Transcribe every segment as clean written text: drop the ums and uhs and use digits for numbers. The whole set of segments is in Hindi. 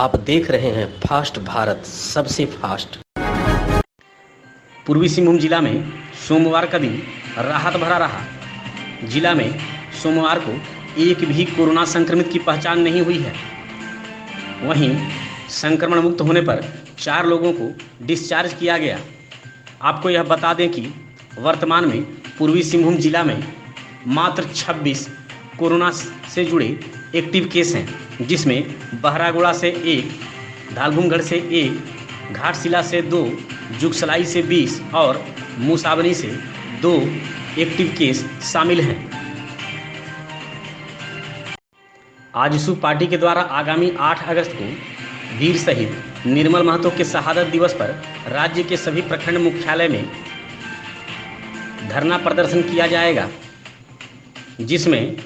आप देख रहे हैं फास्ट भारत, सबसे फास्ट। पूर्वी सिंहभूम जिला में सोमवार का दिन राहत भरा रहा। जिला में सोमवार को एक भी कोरोना संक्रमित की पहचान नहीं हुई है। वहीं संक्रमण मुक्त होने पर 4 लोगों को डिस्चार्ज किया गया। आपको यह बता दें कि वर्तमान में पूर्वी सिंहभूम जिला में मात्र 26 कोरोना से जुड़े एक्टिव केस हैं, जिसमें बहरागोड़ा से 1, धालभूमगढ़ से 1, घाटशिला से 2, जुगसलाई से 20 और मुसाबनी से 2 एक्टिव केस शामिल हैं। आजसू पार्टी के द्वारा आगामी 8 अगस्त को वीर शहीद निर्मल महतो के शहादत दिवस पर राज्य के सभी प्रखंड मुख्यालय में धरना प्रदर्शन किया जाएगा, जिसमें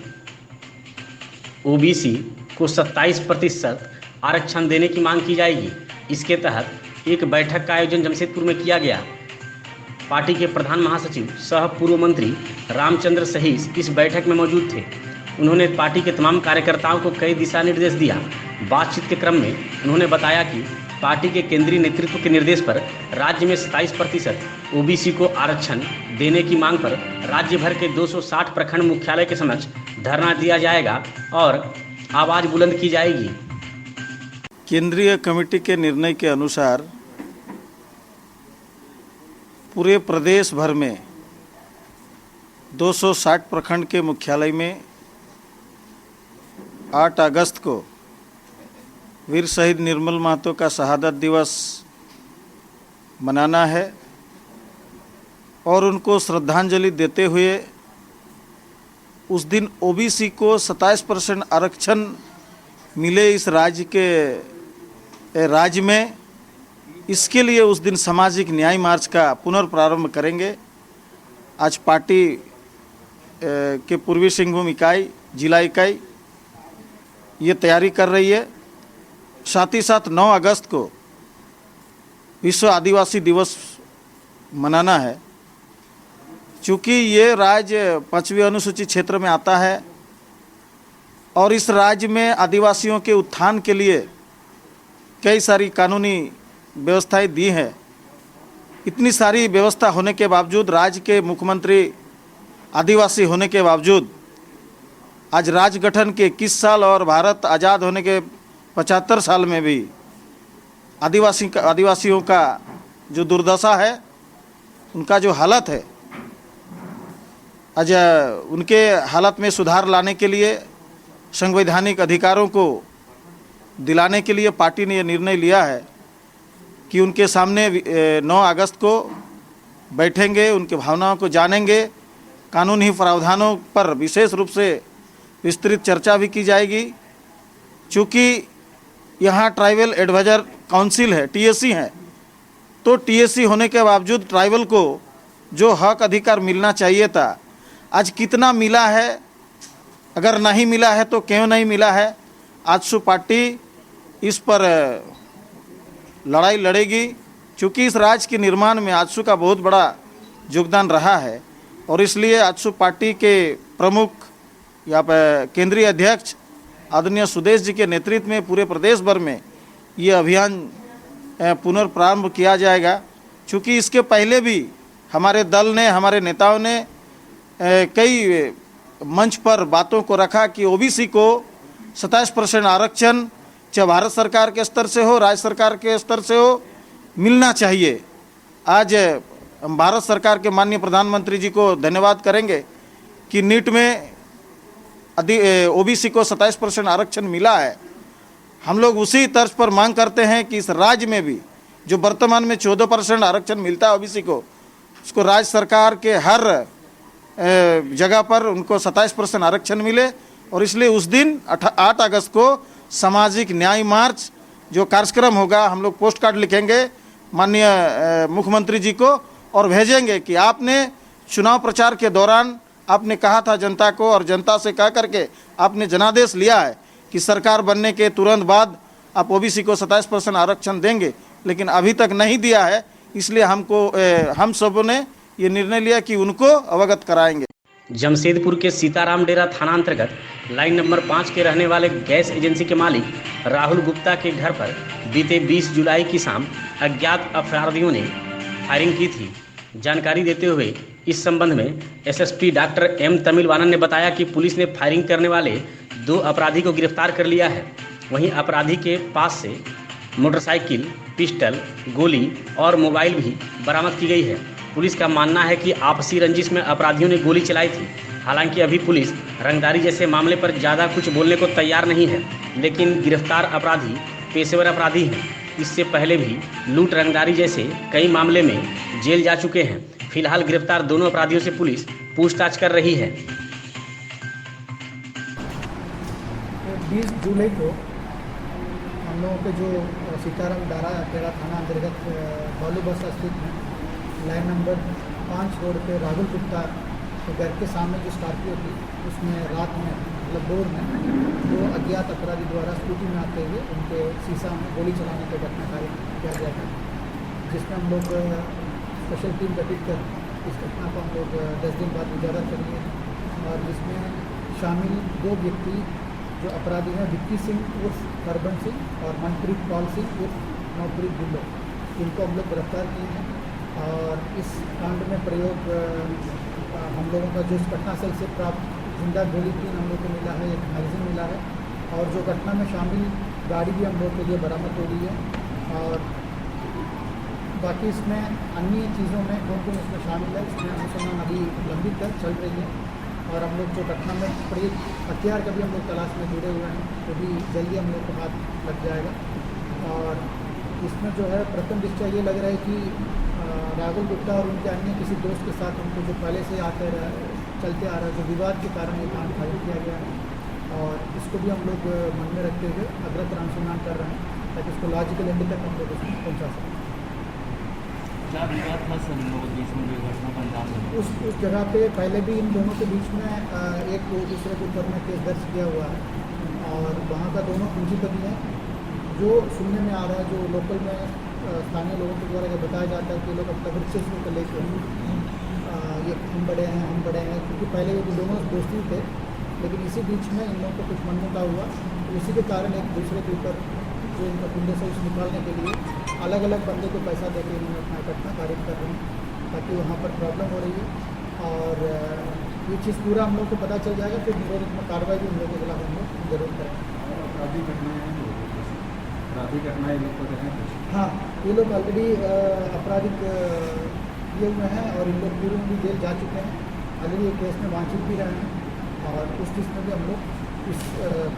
ओबीसी को 27% आरक्षण देने की मांग की जाएगी। इसके तहत एक बैठक का आयोजन जमशेदपुर में किया गया। पार्टी के प्रधान महासचिव सह पूर्व मंत्री रामचंद्र सहीस इस बैठक में मौजूद थे। उन्होंने पार्टी के तमाम कार्यकर्ताओं को कई दिशा निर्देश दिया। बातचीत के क्रम में उन्होंने बताया कि पार्टी के केंद्रीय नेतृत्व के निर्देश पर राज्य में 27% ओबीसी को आरक्षण देने की मांग पर राज्य भर के 260 प्रखंड मुख्यालय के समक्ष धरना दिया जाएगा और आवाज़ बुलंद की जाएगी। केंद्रीय कमेटी के निर्णय के अनुसार पूरे प्रदेश भर में 260 प्रखंड के मुख्यालय में 8 अगस्त को वीर शहीद निर्मल महतो का शहादत दिवस मनाना है और उनको श्रद्धांजलि देते हुए उस दिन ओबीसी को 27% आरक्षण मिले इस राज्य में, इसके लिए उस दिन सामाजिक न्याय मार्च का पुनर्प्रारंभ करेंगे। आज पार्टी के पूर्वी सिंहभूम इकाई, जिला इकाई ये तैयारी कर रही है। साथ ही साथ 9 अगस्त को विश्व आदिवासी दिवस मनाना है। चूँकि ये राज्य 5वीं अनुसूचित क्षेत्र में आता है और इस राज्य में आदिवासियों के उत्थान के लिए कई सारी कानूनी व्यवस्थाएं दी हैं। इतनी सारी व्यवस्था होने के बावजूद, राज्य के मुख्यमंत्री आदिवासी होने के बावजूद, आज राज्य गठन के 21 साल और भारत आज़ाद होने के 75 साल में भी आदिवासियों का जो दुर्दशा है, उनका जो हालत है, आज उनके हालत में सुधार लाने के लिए, संवैधानिक अधिकारों को दिलाने के लिए पार्टी ने यह निर्णय लिया है कि उनके सामने 9 अगस्त को बैठेंगे, उनके भावनाओं को जानेंगे, कानूनी प्रावधानों पर विशेष रूप से विस्तृत चर्चा भी की जाएगी। चूँकि यहाँ ट्राइबल एडवाइजर काउंसिल है, टीएसी है, तो टीएसी होने के बावजूद ट्राइबल को जो हक अधिकार मिलना चाहिए था, आज कितना मिला है, अगर नहीं मिला है तो क्यों नहीं मिला है। आजसू पार्टी इस पर लड़ाई लड़ेगी, क्योंकि इस राज्य के निर्माण में आजसू का बहुत बड़ा योगदान रहा है और इसलिए आजसू पार्टी के प्रमुख या केंद्रीय अध्यक्ष आदरणीय सुदेश जी के नेतृत्व में पूरे प्रदेश भर में ये अभियान पुनर्प्रारंभ किया जाएगा। चूँकि इसके पहले भी हमारे दल ने, हमारे नेताओं ने कई मंच पर बातों को रखा कि ओबीसी को 27% आरक्षण चाहे भारत सरकार के स्तर से हो, राज्य सरकार के स्तर से हो, मिलना चाहिए। आज हम भारत सरकार के माननीय प्रधानमंत्री जी को धन्यवाद करेंगे कि नीट में ओबीसी को 27% आरक्षण मिला है। हम लोग उसी तर्ज पर मांग करते हैं कि इस राज्य में भी जो वर्तमान में 14% आरक्षण मिलता है ओबीसी को, उसको राज्य सरकार के हर जगह पर उनको 27% आरक्षण मिले। और इसलिए उस दिन 8 अगस्त को सामाजिक न्याय मार्च जो कार्यक्रम होगा, हम लोग पोस्ट कार्ड लिखेंगे माननीय मुख्यमंत्री जी को और भेजेंगे कि आपने चुनाव प्रचार के दौरान आपने कहा था जनता को, और जनता से कह करके आपने जनादेश लिया है कि सरकार बनने के तुरंत बाद आप ओबीसी को 27% आरक्षण देंगे, लेकिन अभी तक नहीं दिया है। इसलिए हम सबों ने ये निर्णय लिया कि उनको अवगत कराएंगे। जमशेदपुर के सीताराम डेरा थाना अंतर्गत लाइन नंबर 5 के रहने वाले गैस एजेंसी के मालिक राहुल गुप्ता के घर पर बीते 20 जुलाई की शाम अज्ञात अपराधियों ने फायरिंग की थी। जानकारी देते हुए इस संबंध में एसएसपी डॉक्टर एम तमिलवानन ने बताया कि पुलिस ने फायरिंग करने वाले 2 अपराधी को गिरफ्तार कर लिया है। वहीं अपराधी के पास से मोटरसाइकिल, पिस्टल, गोली और मोबाइल भी बरामद की गई है। पुलिस का मानना है कि आपसी रंजिश में अपराधियों ने गोली चलाई थी। हालांकि अभी पुलिस रंगदारी जैसे मामले पर ज़्यादा कुछ बोलने को तैयार नहीं है, लेकिन गिरफ्तार अपराधी पेशेवर अपराधी हैं। इससे पहले भी लूट, रंगदारी जैसे कई मामले में जेल जा चुके हैं। फिलहाल गिरफ्तार दोनों अपराधियों से पुलिस पूछताछ कर रही है। 20 जुलाई को हम लोगों के जो सीताराम डारा थाना अंतर्गत बालू बस स्थित में लाइन नंबर 5 रोड पे राहुल गुप्ता के घर के सामने जो स्कॉर्पियो थी, उसमें रात में मतलब भोर में 2 अज्ञात अपराधी द्वारा स्कूटी में आते हुए उनके शीशा में गोली चलाने का घटना कार्य किया गया था, जिसमें हम लोग स्पेशल टीम गठित कर इस घटना को हम लोग 10 दिन बाद उजागर करेंगे। और जिसमें शामिल 2 व्यक्ति जो अपराधी हैं, विक्की सिंह उर्फ करबन सिंह और मनप्रीत पाल सिंह उर्फ नवप्रीत बुल्लो, इनको हम लोग गिरफ्तार किए हैं। और इस कांड में प्रयोग हम लोगों का जो घटनास्थल से प्राप्त जिंदा गोली 3 हम लोग को मिला है, 1 मैगजीन मिला है। और जो घटना में शामिल गाड़ी भी हम लोग के लिए बरामद हो गई है। और बाकी इसमें अन्य चीज़ों में कौन कौन इसमें शामिल है, इसमें अनुसंधान अभी लंबित तक चल रही है। और हम लोग जो घटना में प्रयुक्त हथियार का भी हम लोग तलाश में जुड़े हुए हैं, तो भी जल्दी हम लोग को हाथ लग जाएगा। और इसमें जो है प्रथम दृष्टया ये लग रहा है कि राहुल गुप्ता और उनके अन्य किसी दोस्त के साथ उनको जो पहले से चलते आ रहा है, जो विवाद के कारण ये कांड फाइल किया गया है। और इसको भी हम लोग मन में रखते हुए अग्रतर अनुसंधान कर रहे हैं, ताकि इसको लॉजिकल एंड तक हम लोग उसमें पहुँचा सकें। क्या विवाद था सर इन लोगों के बीच में जो घटना को अंजाम दिया? उस जगह पे पहले भी इन दोनों के बीच में एक दूसरे के ऊपर में केस दर्ज किया हुआ है। और वहाँ का दोनों पूंजीपति हैं। जो सुनने में आ रहा है, जो लोकल में स्थानीय लोगों के द्वारा ये बताया जाता है कि लोग अपना वृक्ष को लेकर ये हम बड़े हैं, क्योंकि पहले ये दोनों दोस्ती थे, लेकिन इसी बीच में इन लोगों को कुछ मनमुटाव हुआ। तो इसी के कारण एक दूसरे के ऊपर जो इनका कुंडे से निकालने के लिए अलग अलग बंदे को पैसा देकर इन्होंने अपना घटना कार्य कर रहे हैं, ताकि वहाँ पर प्रॉब्लम हो रही है। और ये चीज़ पूरा हम लोग को पता चल जाएगा, फिर निरोधित में कार्रवाई भी उन लोगों के खिलाफ हम लोग जरूर करेंगे। अपराधी घटनाएँ लोग को देखें। हाँ, ये लोग ऑलरेडी आपराधिक किए हुए हैं और इन लोग पूर्व में भी जेल जा चुके हैं। ऑलरेडी ये केस में वांछित भी रहे हैं और उस चीज़ में भी हम लोग इस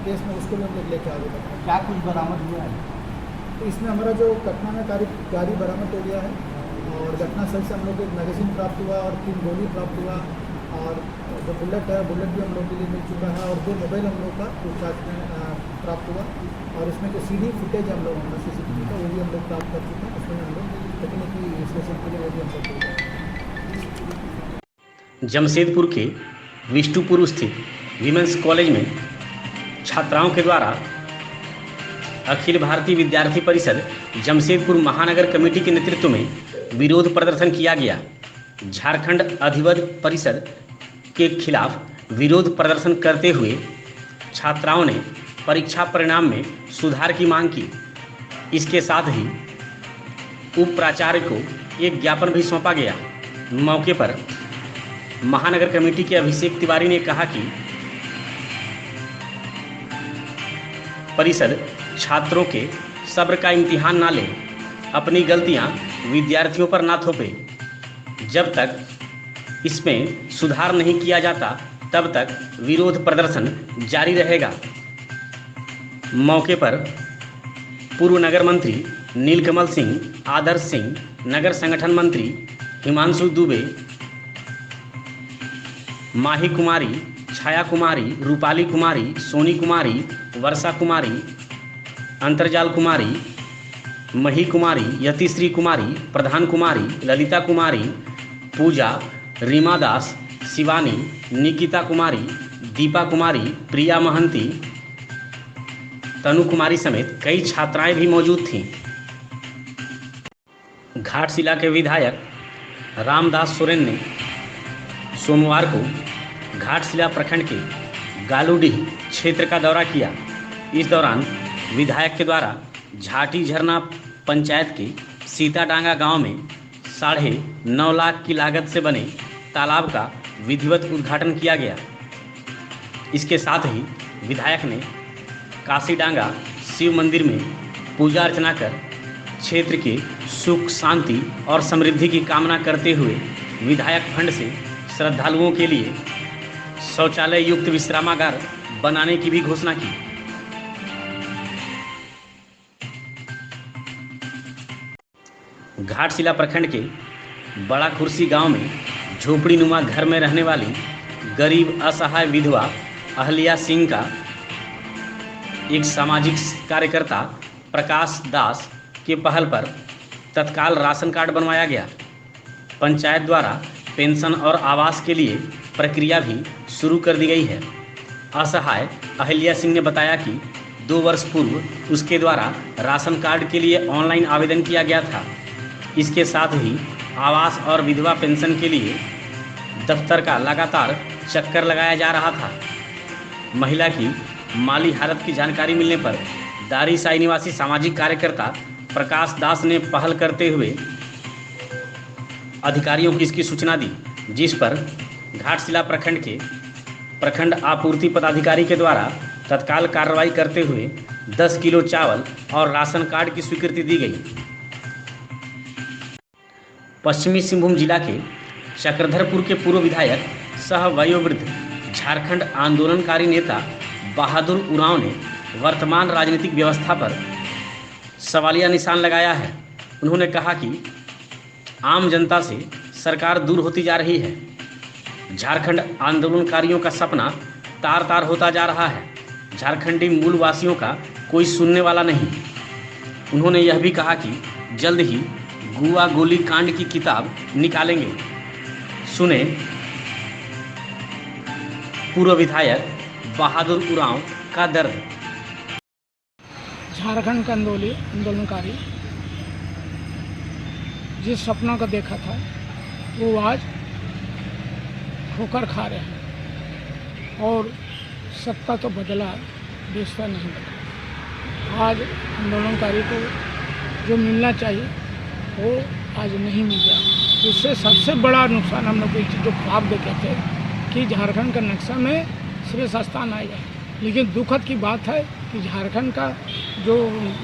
केस में उसको भी हम लोग लेके आगे बढ़े हैं। क्या कुछ बरामद हुआ है? तो इसमें हमारा जो घटना में गाड़ी बरामद हो गया है। और घटनास्थल से हम लोग एक मैगजीन प्राप्त हुआ और 3 गोली प्राप्त हुआ। और जो बुलेट है, बुलेट भी हम लोग के लिए मिल चुका है। और 2 मोबाइल हम लोग का पूछताछ में प्राप्त हुआ। और इसमें जो CD फुटेज हम लोग CCTV का वो भी हम लोग प्राप्त कर चुके हैं। उसमें हम लोग तकनीकी विश्लेषण के लिए वो भी हम लोग। जमशेदपुर के विष्णुपुर स्थित विमेंस कॉलेज में छात्राओं के द्वारा अखिल भारतीय विद्यार्थी परिषद जमशेदपुर महानगर कमेटी के नेतृत्व में विरोध प्रदर्शन किया गया। झारखंड अधिवक्ता परिषद के खिलाफ विरोध प्रदर्शन करते हुए छात्राओं ने परीक्षा परिणाम में सुधार की मांग की। इसके साथ ही उप प्राचार्य को एक ज्ञापन भी सौंपा गया। मौके पर महानगर कमेटी के अभिषेक तिवारी ने कहा कि परिषद छात्रों के सब्र का इम्तिहान ना ले, अपनी गलतियां विद्यार्थियों पर ना थोपे। जब तक इसमें सुधार नहीं किया जाता तब तक विरोध प्रदर्शन जारी रहेगा। मौके पर पूर्व नगर मंत्री नीलकमल सिंह, आदर्श सिंह, नगर संगठन मंत्री हिमांशु दुबे, माही कुमारी, छाया कुमारी, रूपाली कुमारी, सोनी कुमारी, वर्षा कुमारी, अंतरजाल कुमारी, मही कुमारी, यतिश्री कुमारी, प्रधान कुमारी, ललिता कुमारी, पूजा, रीमा दास, शिवानी, निकिता कुमारी, दीपा कुमारी, प्रिया महंती, तनु कुमारी समेत कई छात्राएं भी मौजूद थीं। घाटशिला के विधायक रामदास सोरेन ने सोमवार को घाटशिला प्रखंड के गालूडीह क्षेत्र का दौरा किया। इस दौरान विधायक के द्वारा झाटी झरना पंचायत के सीताडांगा गांव में 9.5 लाख की लागत से बने तालाब का विधिवत उद्घाटन किया गया। इसके साथ ही विधायक ने काशीडांगा शिव मंदिर में पूजा अर्चना कर क्षेत्र के सुख शांति और समृद्धि की कामना करते हुए विधायक फंड से श्रद्धालुओं के लिए शौचालय युक्त विश्रामागार बनाने की भी घोषणा की। घाटशिला प्रखंड के बड़ा खुर्सी गांव में झोपड़ी नुमा घर में रहने वाली गरीब असहाय विधवा अहल्या सिंह का एक सामाजिक कार्यकर्ता प्रकाश दास के पहल पर तत्काल राशन कार्ड बनवाया गया। पंचायत द्वारा पेंशन और आवास के लिए प्रक्रिया भी शुरू कर दी गई है। असहाय अहल्या सिंह ने बताया कि 2 वर्ष पूर्व उसके द्वारा राशन कार्ड के लिए ऑनलाइन आवेदन किया गया था। इसके साथ ही आवास और विधवा पेंशन के लिए दफ्तर का लगातार चक्कर लगाया जा रहा था। महिला की माली हालत की जानकारी मिलने पर दारीसाई निवासी सामाजिक कार्यकर्ता प्रकाश दास ने पहल करते हुए अधिकारियों को इसकी सूचना दी, जिस पर घाटशिला प्रखंड के प्रखंड आपूर्ति पदाधिकारी के द्वारा तत्काल कार्रवाई करते हुए 10 किलो चावल और राशन कार्ड की स्वीकृति दी गई। पश्चिमी सिंहभूम जिला के चक्रधरपुर के पूर्व विधायक सह वयोवृद्ध झारखंड आंदोलनकारी नेता बहादुर उरांव ने वर्तमान राजनीतिक व्यवस्था पर सवालिया निशान लगाया है। उन्होंने कहा कि आम जनता से सरकार दूर होती जा रही है। झारखंड आंदोलनकारियों का सपना तार तार होता जा रहा है। झारखंडी मूल वासियों का कोई सुनने वाला नहीं। उन्होंने यह भी कहा कि जल्द ही गुआ गोली कांड की किताब निकालेंगे। सुने पूर्व विधायक बहादुर उरांव का दर्द। झारखंड का आंदोलनकारी जिस सपनों का देखा था वो आज ठोकर खा रहे हैं और सत्ता तो बदला, देशता नहीं बदला। आज आंदोलनकारी को जो मिलना चाहिए वो आज नहीं मिल रहा। उससे सबसे बड़ा नुकसान हम लोग जो ख्वाब देखे थे कि झारखंड का नक्शा में शीर्ष स्थान आएगा, लेकिन दुखद की बात है कि झारखंड का जो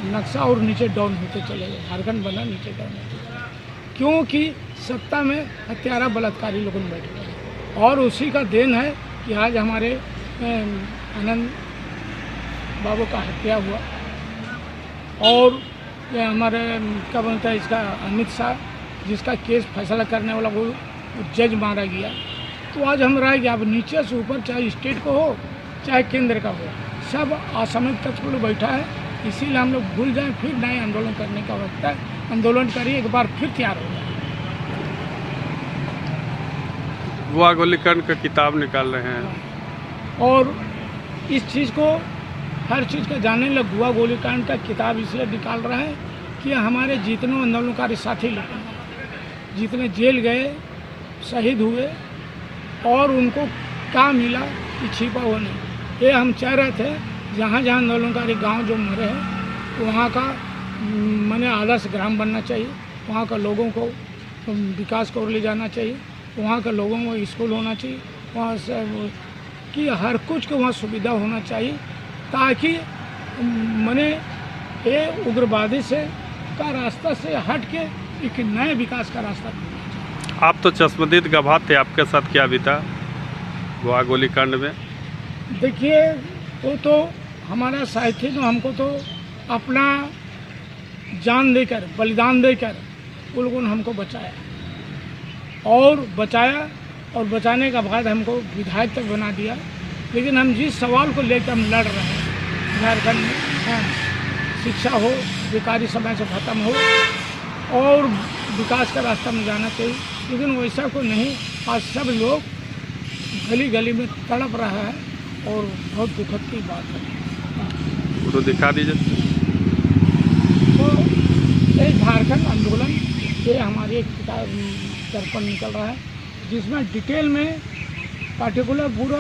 नक्शा और नीचे डाउन होते चले गए। झारखंड बना नीचे डाउन होते चले, क्योंकि सत्ता में हत्यारा बलात्कारी लोग बैठ गए। और उसी का देन है कि आज हमारे आनंद बाबू का हत्या हुआ और ये हमारे क्या बोलता है इसका अमित शाह जिसका केस फैसला करने वाला वो जज मारा गया। तो आज हम रहे कि अब नीचे से ऊपर चाहे स्टेट को हो चाहे केंद्र का हो, सब असामयिक तत्व लोग बैठा है। इसीलिए हम लोग भूल जाएं, फिर नए आंदोलन करने का वक्त है। आंदोलन करिए, एक बार फिर तैयार हो जाए। गुआ गोलीकांड का किताब निकाल रहे हैं और इस चीज़ को हर चीज़ का जानने लग गुआ गोलीकांड का किताब इसलिए निकाल रहे हैं कि हमारे जितने आंदोलनकारी साथी लोग जितने जेल गए, शहीद हुए और उनको क्या मिला कि छिपा हुआ नहीं। ये हम चाह रहे थे जहाँ जहाँ आंदोलनकारी गांव जो मरे हैं तो वहाँ का माने आदर्श ग्राम बनना चाहिए, वहाँ का लोगों को विकास को ले जाना चाहिए, वहाँ का लोगों को स्कूल होना चाहिए, वहाँ से कि हर कुछ को वहाँ सुविधा होना चाहिए ताकि माने ये उग्रवादी से का रास्ता से हट के एक नए विकास का रास्ता ढूंढना चाहिए। आप तो चश्मदीद गवाह थे, आपके साथ क्या बीता गुआ गोलीकांड में? देखिए वो तो हमारा साथी तो हमको तो अपना जान देकर बलिदान देकर उन लोगों ने हमको बचाया और बचाने का बाद हमको विधायक तक बना दिया। लेकिन हम जिस सवाल को लेकर हम लड़ रहे हैं झारखंड में शिक्षा हो, बेकारी समय से ख़त्म हो और विकास का रास्ता में जाना चाहिए, लेकिन वैसा कोई नहीं। आज सब लोग गली गली में तड़प रहा है और बहुत दुखद की बात है। तो दिखा दीजिए। तो ये झारखंड आंदोलन ये हमारी एक दर्पण निकल रहा है जिसमें डिटेल में पार्टिकुलर पूरा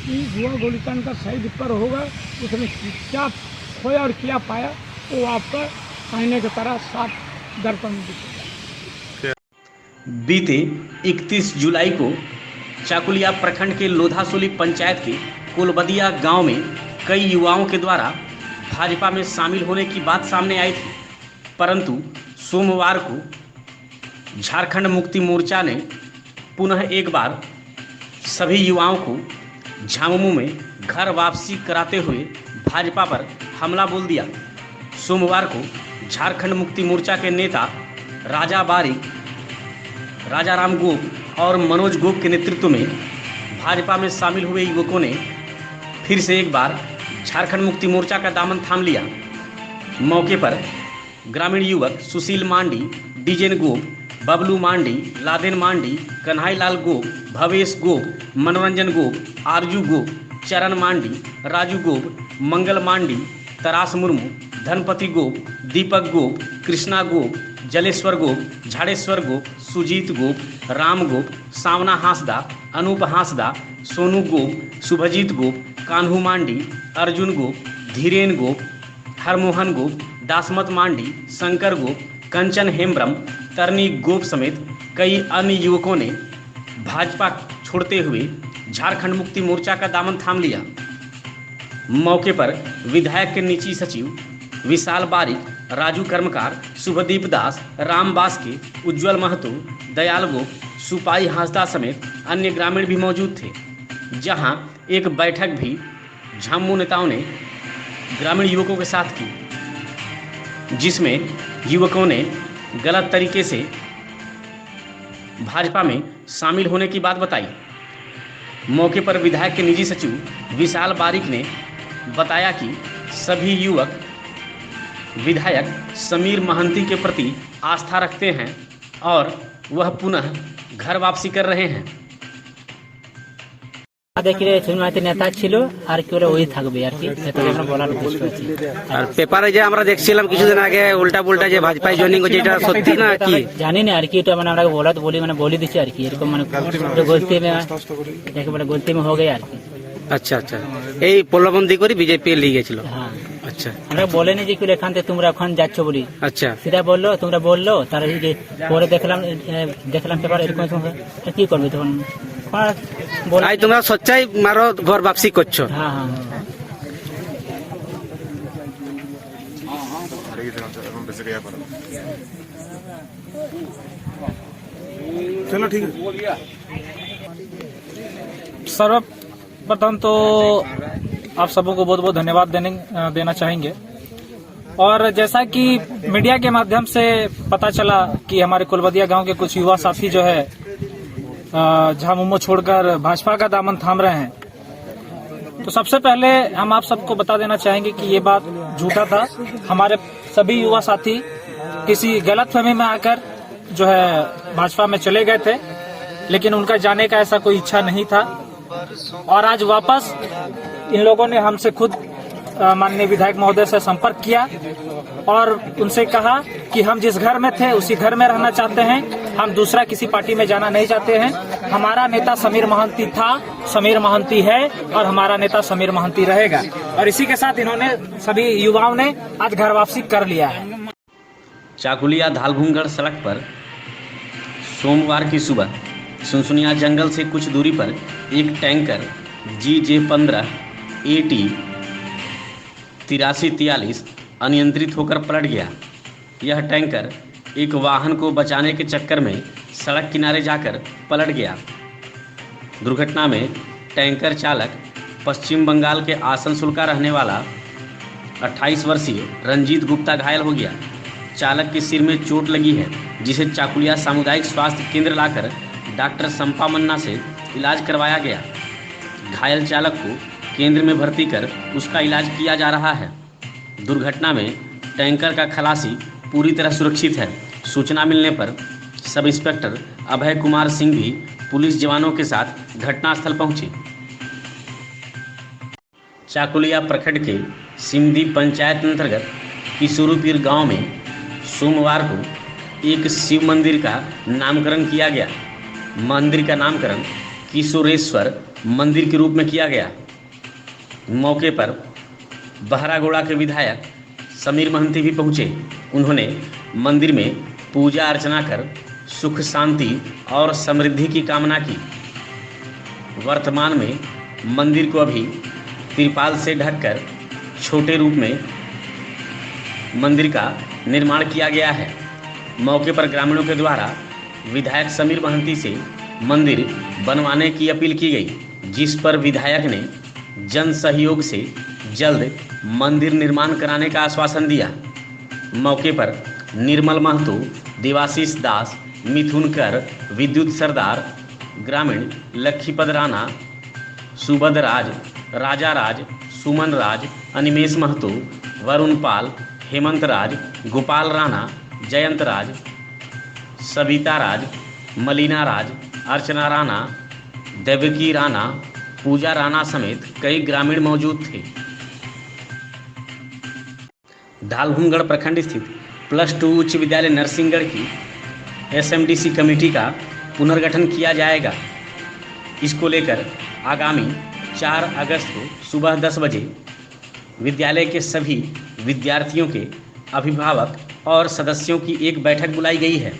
कि जुआ गोलीकांड का सही विपर होगा, उसने क्या खोया और क्या पाया वो आपका आईने की तरह साफ दर्पण में दिखेगा। बीते 31 जुलाई को चाकुलिया प्रखंड के लोधासोली पंचायत के कोलबदिया गांव में कई युवाओं के द्वारा भाजपा में शामिल होने की बात सामने आई थी, परंतु सोमवार को झारखंड मुक्ति मोर्चा ने पुनः एक बार सभी युवाओं को झामुमो में घर वापसी कराते हुए भाजपा पर हमला बोल दिया। सोमवार को झारखंड मुक्ति मोर्चा के नेता राजा बारिक, राजाराम गोप और मनोज गोप के नेतृत्व में भाजपा में शामिल हुए युवकों ने फिर से एक बार झारखंड मुक्ति मोर्चा का दामन थाम लिया। मौके पर ग्रामीण युवक सुशील मांडी, डीजेन गोप, बबलू मांडी, लादेन मांडी, कन्हाई लाल गोप, भवेश गोप, मनोरंजन गोप, आरजू गोप, चरण मांडी, राजू गोप, मंगल मांडी, तरास मुर्मू, धनपति गोप, दीपक गोप, कृष्णा गोप, जलेश्वर गोप, झाड़ेश्वर गोप, सुजीत गोप, राम गोप, सावना हांसदा, अनूप हांसदा, सोनू गोप, शुभजीत गोप, कान्हू मांडी, अर्जुन गोप, धीरेन गोप, हरमोहन गोप, दासमत मांडी, शंकर गोप, कंचन हेम्ब्रम, तरनी गोप समेत कई अन्य युवकों ने भाजपा छोड़ते हुए झारखंड मुक्ति मोर्चा का दामन थाम लिया। मौके पर विधायक के निजी सचिव विशाल बारिक, राजू कर्मकार, शुभदीप दास, राम बास्के, उज्जवल महतो, दयाल गोप, सुपाई हांसदा समेत अन्य ग्रामीण भी मौजूद थे। जहां एक बैठक भी झामुमो नेताओं ने ग्रामीण युवकों के साथ की, जिसमें युवकों ने गलत तरीके से भाजपा में शामिल होने की बात बताई। मौके पर विधायक के निजी सचिव विशाल बारिक ने बताया कि सभी युवक विधायक समीर महंती के प्रति आस्था रखते हैं और वह पुनः घर वापसी कर रहे हैं। देखिए सुनवाते नेता छिलो আর কি ওই থাকবে আর কি এটা আমরা বলার উদ্দেশ্য আছে। আর পেপারে যে আমরা দেখছিলাম কিছুদিন আগে উল্টা পুল্টা যে ভাজপায় জয়েনিং করছে এটা সত্যি না কি জানি না আর কি এটা মানে আমরা বলি দিচ্ছি আর কি এরকম মানে গলতি में দেখে বলে গলতি में हो गया আর কি। আচ্ছা আচ্ছা এই প্রলোভনদি করে বিজেপি লিয়ে গেছিল। হ্যাঁ আচ্ছা আমরা বলেনি যে কি এখান থেকে তোমরা এখন যাচ্ছ বলি। আচ্ছা সেটা বললো তোমরা বললো তার পরে দেখলাম পেপার এরকম কি করবে তখন আই তোমরা সচ্চাই মারো ঘর বাপসি করছো। হ্যাঁ হ্যাঁ चलो ठीक है। सर्वप्रथम तो आप सबों को बहुत बहुत धन्यवाद देना चाहेंगे। और जैसा कि मीडिया के माध्यम से पता चला कि हमारे कोलबदिया गांव के कुछ युवा साथी जो है झामुमो छोड़कर भाजपा का दामन थाम रहे हैं, तो सबसे पहले हम आप सबको बता देना चाहेंगे कि ये बात झूठा था। हमारे सभी युवा साथी किसी गलतफहमी में आकर जो है भाजपा में चले गए थे, लेकिन उनका जाने का ऐसा कोई इच्छा नहीं था। और आज वापस इन लोगों ने हमसे खुद माननीय विधायक महोदय से संपर्क किया और उनसे कहा कि हम जिस घर में थे उसी घर में रहना चाहते हैं, हम दूसरा किसी पार्टी में जाना नहीं चाहते हैं। हमारा नेता समीर महंती था, समीर महंती है और हमारा नेता समीर महंती रहेगा। और इसी के साथ इन्होंने सभी युवाओं ने आज घर वापसी कर लिया है। चाकुलिया धालभूमगढ़ सड़क पर सोमवार की सुबह सुनसुनिया जंगल से कुछ दूरी पर एक टैंकर GJ15 AT 8343 अनियंत्रित होकर पलट गया। यह टैंकर एक वाहन को बचाने के चक्कर में सड़क किनारे जाकर पलट गया। दुर्घटना में टैंकर चालक पश्चिम बंगाल के आसनसोल का रहने वाला 28 वर्षीय रंजीत गुप्ता घायल हो गया। चालक के सिर में चोट लगी है, जिसे चाकुलिया सामुदायिक स्वास्थ्य केंद्र लाकर डॉक्टर संपा मन्ना से इलाज करवाया गया। घायल चालक को केंद्र में भर्ती कर उसका इलाज किया जा रहा है। दुर्घटना में टैंकर का खलासी पूरी तरह सुरक्षित है। सूचना मिलने पर सब इंस्पेक्टर अभय कुमार सिंह भी पुलिस जवानों के साथ घटनास्थल पहुंचे। चाकुलिया प्रखंड के सिमदी पंचायत अंतर्गत किशोरीपीर गांव में सोमवार को एक शिव मंदिर का नामकरण किया गया। मंदिर का नामकरण किशोरेश्वर मंदिर के रूप में किया गया। मौके पर बहरागोड़ा के विधायक समीर महंती भी पहुँचे। उन्होंने मंदिर में पूजा अर्चना कर सुख शांति और समृद्धि की कामना की। वर्तमान में मंदिर को अभी तिरपाल से ढककर छोटे रूप में मंदिर का निर्माण किया गया है। मौके पर ग्रामीणों के द्वारा विधायक समीर महंती से मंदिर बनवाने की अपील की गई, जिस पर विधायक ने जन सहयोग से जल्द मंदिर निर्माण कराने का आश्वासन दिया। मौके पर निर्मल महतो, देवाशीष दास, मिथुन कर, विद्युत सरदार, ग्रामीण लक्खीपद राणा, सुबद राज, राजा राज, सुमन राज, अनिमेश महतो, वरुण पाल, हेमंत राज, गोपाल राणा, जयंत राज, सविता राज, मलिना राज, अर्चना राणा, देवकी राणा, पूजा राणा समेत कई ग्रामीण मौजूद थे। धालभूमगढ़ प्रखंड स्थित +2 उच्च विद्यालय नरसिंहगढ़ की SMDC कमेटी का पुनर्गठन किया जाएगा। इसको लेकर आगामी 4 अगस्त को सुबह 10 बजे विद्यालय के सभी विद्यार्थियों के अभिभावक और सदस्यों की एक बैठक बुलाई गई है।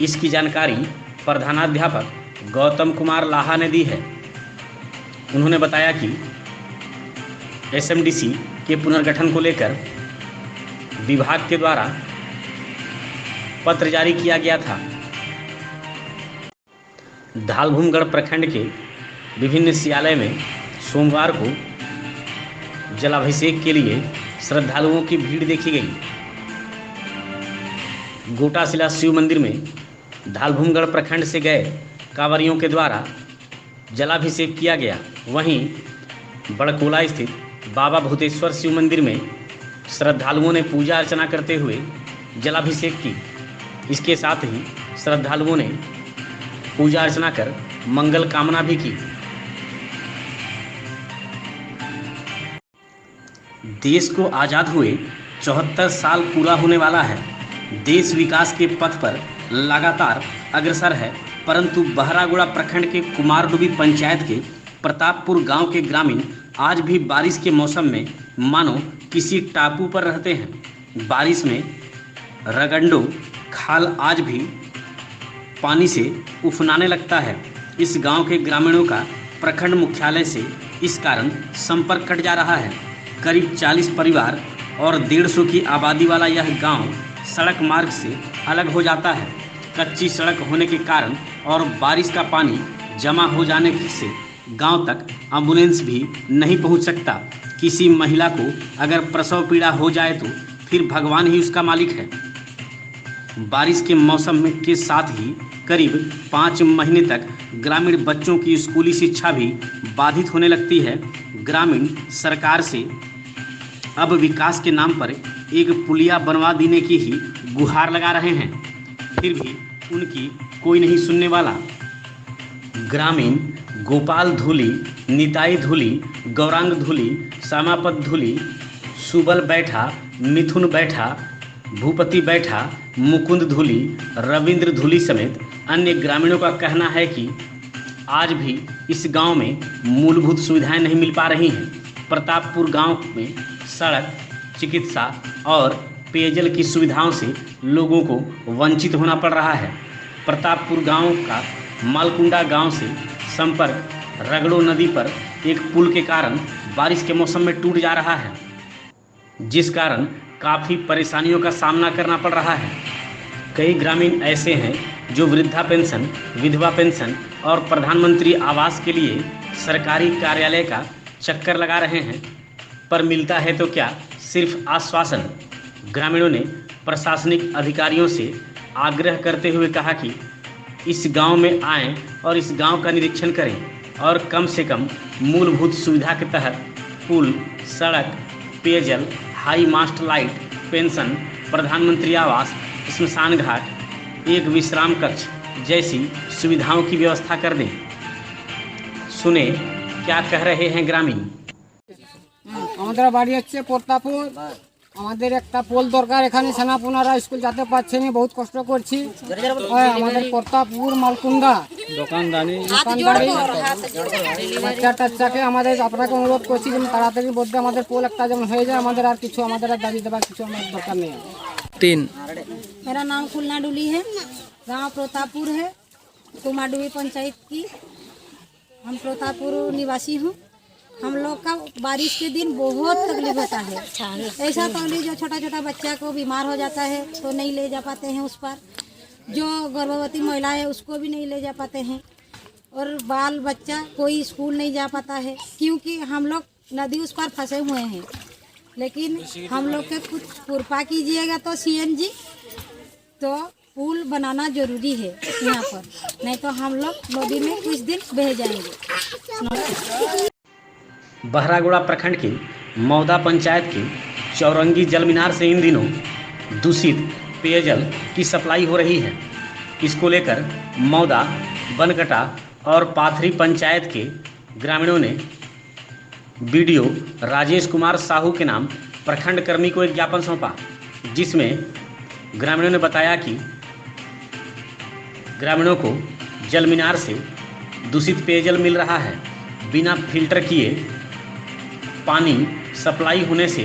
इसकी जानकारी प्रधानाध्यापक गौतम कुमार लाहा ने दी है। उन्होंने बताया कि SMDC के पुनर्गठन को लेकर विभाग के द्वारा पत्र जारी किया गया था। धालभूमगढ़ प्रखंड के विभिन्न शिवालय में सोमवार को जलाभिषेक के लिए श्रद्धालुओं की भीड़ देखी गई। गोटाशिला शिव मंदिर में धालभूमगढ़ प्रखंड से गए कांवरियों के द्वारा जलाभिषेक किया गया। वहीं बड़कोला स्थित बाबा भूतेश्वर शिव मंदिर में श्रद्धालुओं ने पूजा अर्चना करते हुए जलाभिषेक की। इसके साथ ही श्रद्धालुओं ने पूजा अर्चना कर मंगल कामना भी की। देश को आज़ाद हुए 74 साल पूरा होने वाला है। देश विकास के पथ पर लगातार अग्रसर है, परंतु बहरागोड़ा प्रखंड के कुमारडुबी पंचायत के प्रतापपुर गांव के ग्रामीण आज भी बारिश के मौसम में मानो किसी टापू पर रहते हैं। बारिश में रगंडो खाल आज भी पानी से उफनाने लगता है। इस गांव के ग्रामीणों का प्रखंड मुख्यालय से इस कारण संपर्क कट जा रहा है। करीब 40 परिवार और 150 की आबादी वाला यह गांव सड़क मार्ग से अलग हो जाता है। कच्ची सड़क होने के कारण और बारिश का पानी जमा हो जाने से गांव तक एम्बुलेंस भी नहीं पहुंच सकता। किसी महिला को अगर प्रसव पीड़ा हो जाए तो फिर भगवान ही उसका मालिक है। बारिश के मौसम में के साथ ही करीब 5 महीने तक ग्रामीण बच्चों की स्कूली शिक्षा भी बाधित होने लगती है। ग्रामीण सरकार से अब विकास के नाम पर एक पुलिया बनवा देने की ही गुहार लगा रहे हैं, फिर भी उनकी कोई नहीं सुनने वाला। ग्रामीण गोपाल धूली, निताई धूली, गौरांग धूली, श्यामापद धूली, सुबल बैठा, मिथुन बैठा, भूपति बैठा, मुकुंद धूली, रविंद्र धूली समेत अन्य ग्रामीणों का कहना है कि आज भी इस गांव में मूलभूत सुविधाएं नहीं मिल पा रही हैं। प्रतापपुर गांव में सड़क, चिकित्सा और पेयजल की सुविधाओं से लोगों को वंचित होना पड़ रहा है। प्रतापपुर गांव का मालकुंडा गांव से संपर्क रगड़ो नदी पर एक पुल के कारण बारिश के मौसम में टूट जा रहा है, जिस कारण काफ़ी परेशानियों का सामना करना पड़ रहा है। कई ग्रामीण ऐसे हैं जो वृद्धा पेंशन, विधवा पेंशन और प्रधानमंत्री आवास के लिए सरकारी कार्यालय का चक्कर लगा रहे हैं, पर मिलता है तो क्या, सिर्फ आश्वासन। ग्रामीणों ने प्रशासनिक अधिकारियों से आग्रह करते हुए कहा कि इस गांव में आएं और इस गांव का निरीक्षण करें और कम से कम मूलभूत सुविधा के तहत पुल, सड़क, पेयजल, हाई मास्ट लाइट, पेंशन, प्रधानमंत्री आवास, स्मशान घाट, एक विश्राम कक्ष जैसी सुविधाओं की व्यवस्था कर दें। सुने क्या कह रहे हैं ग्रामीण। हमारा बाड़ी হচ্ছে প্রতাপপুর। আমাদের একটা পোল দরকার, এখানে সেনাপুনারা স্কুল যেতে পারছে না, বহুত কষ্ট করছি। আমাদের প্রতাপপুর মালকুন্দা দোকানদারি বাচ্চা টাচ্চাকে আমাদের আপনাকে অনুরোধ করছি যেন তাড়াতাড়ির মধ্যে আমাদের পোল একটা যেমন হয়ে যায়, আমাদের আর কিছু আমাদের আর দাবি দেওয়ার কিছু আমাদের দরকার নেই। 3 मेरा नाम खुलना डुली है, गांव प्रतापपुर है, कुमारडुबी पंचायत की। हम प्रतापपुर निवासी हूँ। हम लोग का बारिश के दिन बहुत तकलीफ होता है। ऐसा तकलीफ जो छोटा छोटा बच्चा को बीमार हो जाता है तो नहीं ले जा पाते हैं उस पर, जो गर्भवती महिला है उसको भी नहीं ले जा पाते हैं, और बाल बच्चा कोई स्कूल नहीं जा पाता है क्योंकि हम लोग नदी उस पर फंसे हुए हैं। लेकिन हम लोग के कुछ कृपा कीजिएगा तो सीएम जी, तो पुल बनाना जरूरी है यहाँ पर, नहीं तो हम लोग नदी में कुछ दिन बह जाएंगे। बहरागोड़ा प्रखंड के मौदा पंचायत के चौरंगी जल मीनार से इन दिनों दूषित पेयजल की सप्लाई हो रही है। इसको लेकर मौदा, बनकटा और पाथरी पंचायत के ग्रामीणों ने बीडीओ राजेश कुमार साहू के नाम प्रखंड कर्मी को एक ज्ञापन सौंपा, जिसमें ग्रामीणों ने बताया कि ग्रामीणों को जल मीनार से दूषित पेयजल मिल रहा है। बिना फिल्टर किए पानी सप्लाई होने से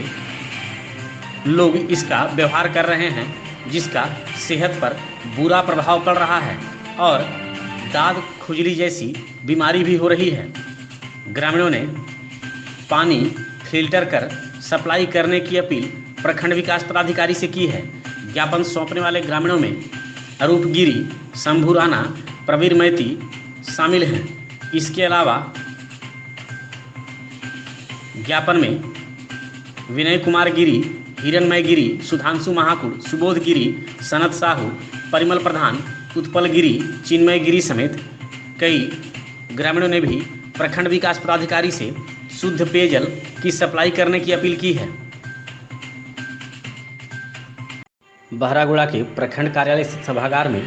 लोग इसका व्यवहार कर रहे हैं, जिसका सेहत पर बुरा प्रभाव पड़ रहा है और दाद खुजली जैसी बीमारी भी हो रही है। ग्रामीणों ने पानी फिल्टर कर सप्लाई करने की अपील प्रखंड विकास पदाधिकारी से की है। ज्ञापन सौंपने वाले ग्रामीणों में अरूप गिरी, शंभू राणा, प्रवीर मैती शामिल हैं। इसके अलावा ज्ञापन में विनय कुमार गिरी, हिरणमय गिरी, सुधांशु महाकुड़, सुबोध गिरी, सनत साहू, परिमल प्रधान, उत्पल गिरी, चिन्मय गिरी समेत कई ग्रामीणों ने भी प्रखंड विकास पदाधिकारी से शुद्ध पेयजल की सप्लाई करने की अपील की है। बहरागोड़ा के प्रखंड कार्यालय स्थित सभागार में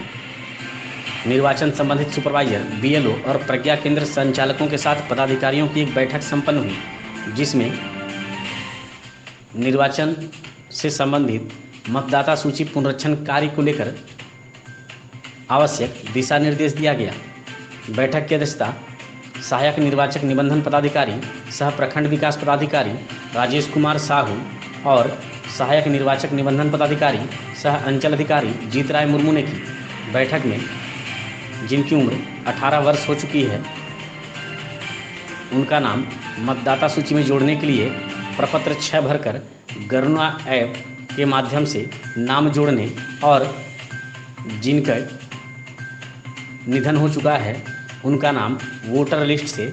निर्वाचन संबंधित सुपरवाइजर, बीएलओ और प्रज्ञा केंद्र संचालकों के साथ पदाधिकारियों की एक बैठक संपन्न हुई, जिसमें निर्वाचन से संबंधित मतदाता सूची पुनरीक्षण कार्य को लेकर आवश्यक दिशा निर्देश दिया गया। बैठक की अध्यक्षता सहायक निर्वाचक निबंधन पदाधिकारी सह प्रखंड विकास पदाधिकारी राजेश कुमार साहू और सहायक निर्वाचक निबंधन पदाधिकारी सह अंचल अधिकारी जीतराय मुर्मू ने की। बैठक में जिनकी उम्र 18 वर्ष हो चुकी है, उनका नाम मतदाता सूची में जोड़ने के लिए प्रपत्र 6 भरकर गरुणा ऐप के माध्यम से नाम जोड़ने और जिनका निधन हो चुका है उनका नाम वोटर लिस्ट से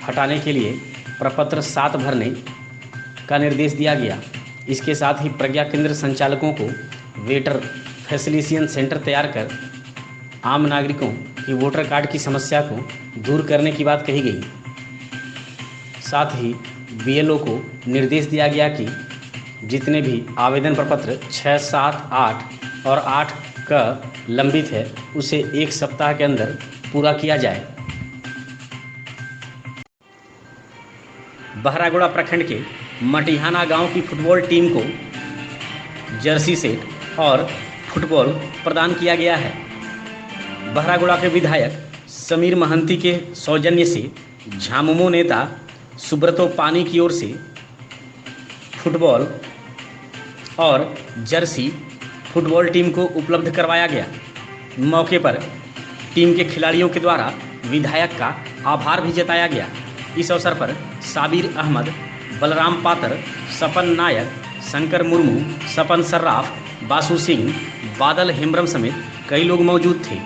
हटाने के लिए प्रपत्र 7 भरने का निर्देश दिया गया। इसके साथ ही प्रज्ञा केंद्र संचालकों को वेटर फैसिलिटेशन सेंटर तैयार कर आम नागरिकों की वोटर कार्ड की समस्या को दूर करने की बात कही गई। साथ ही बीएलओ को निर्देश दिया गया कि जितने भी आवेदन प्रपत्र 6, 7, 8 और 8 का लंबित है उसे 1 सप्ताह के अंदर पूरा किया जाए। बहरागोड़ा प्रखंड के मटिहाना गांव की फुटबॉल टीम को जर्सी सेट और फुटबॉल प्रदान किया गया है। बहरागोड़ा के विधायक समीर महंती के सौजन्य से झामुमो नेता सुब्रतो पानी की ओर से फुटबॉल और जर्सी फुटबॉल टीम को उपलब्ध करवाया गया। मौके पर टीम के खिलाड़ियों के द्वारा विधायक का आभार भी जताया गया। इस अवसर पर साबिर अहमद, बलराम पातर, सपन नायक, शंकर मुर्मू, सपन सर्राफ, बासु सिंह, बादल हेम्ब्रम समेत कई लोग मौजूद थे।